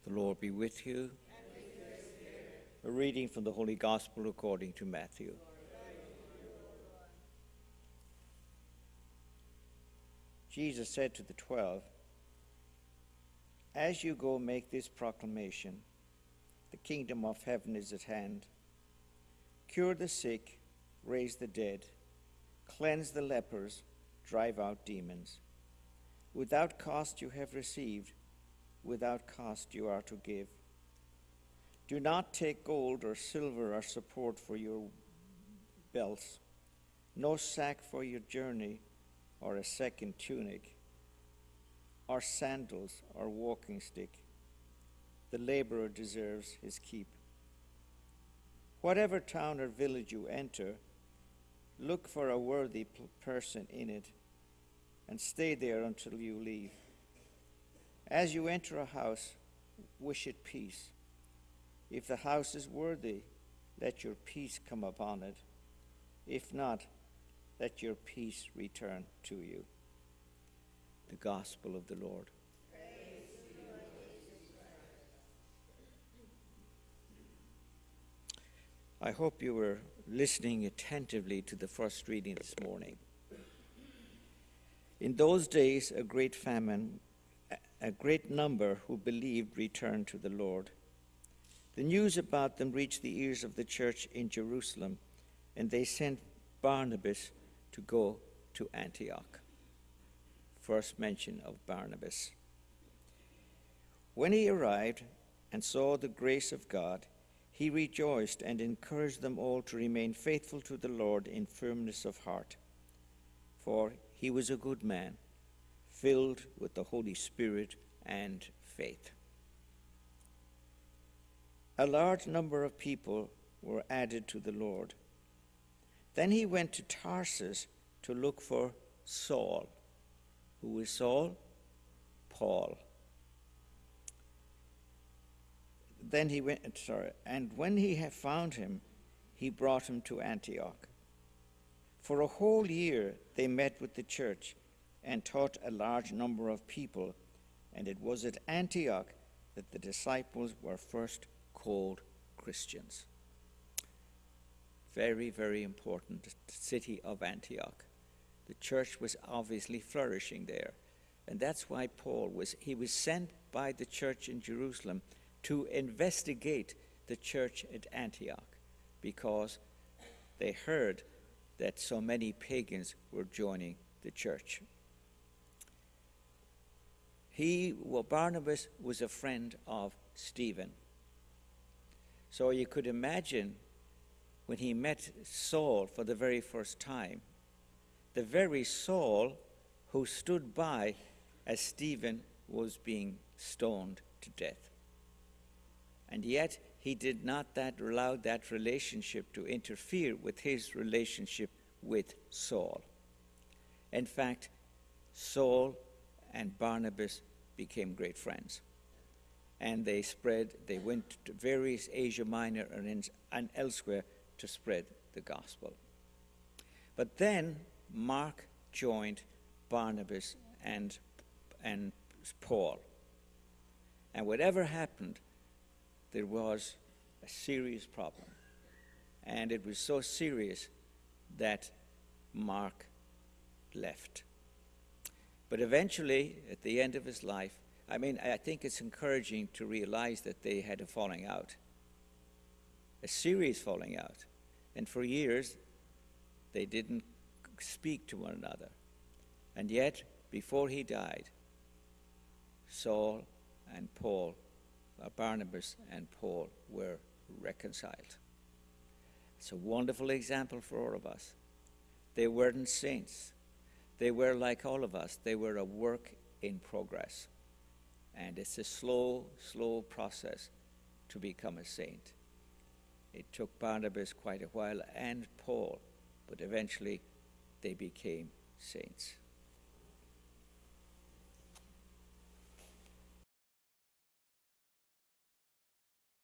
The Lord be with you. And with your spirit. A reading from the Holy Gospel according to Matthew. Jesus said to the 12, "As you go, make this proclamation: the kingdom of heaven is at hand. Cure the sick, raise the dead, cleanse the lepers, drive out demons. Without cost you have received, without cost you are to give. Do not take gold or silver or support for your belts, no sack for your journey, or a second tunic, or sandals or walking stick. The laborer deserves his keep. Whatever town or village you enter, look for a worthy person in it, and stay there until you leave. As you enter a house, wish it peace. If the house is worthy, let your peace come upon it. If not, let your peace return to you." The Gospel of the Lord. Praise to you, Lord Jesus Christ. I hope you were listening attentively to the first reading this morning. In those days, a great number who believed returned to the Lord. The news about them reached the ears of the church in Jerusalem, and they sent Barnabas to go to Antioch. First mention of Barnabas. When he arrived and saw the grace of God, he rejoiced and encouraged them all to remain faithful to the Lord in firmness of heart. For he was a good man, filled with the Holy Spirit and faith. A large number of people were added to the Lord. Then he went to Tarsus to look for Saul. Who was Saul? Paul. And when he had found him, he brought him to Antioch. For a whole year they met with the church and taught a large number of people, and it was at Antioch that the disciples were first called Christians. Very, very important city of Antioch. The church was obviously flourishing there. And that's why Paul was sent by the church in Jerusalem to investigate the church at Antioch, because they heard that so many pagans were joining the church. Barnabas was a friend of Stephen. So you could imagine when he met Saul for the very first time, the very Saul who stood by as Stephen was being stoned to death. And yet he did not allow that relationship to interfere with his relationship with Saul. In fact, Saul and Barnabas became great friends. And they went to various Asia Minor and elsewhere to spread the gospel. But then Mark joined Barnabas and Paul. And whatever happened, there was a serious problem. And it was so serious that Mark left. But eventually, at the end of his life, I think it's encouraging to realize that they had a falling out, a serious falling out. And for years, they didn't speak to one another. And yet, before he died, Barnabas and Paul were reconciled. It's a wonderful example for all of us. They weren't saints. They were like all of us. They were a work in progress. And it's a slow, slow process to become a saint. It took Barnabas quite a while and Paul, but eventually they became saints.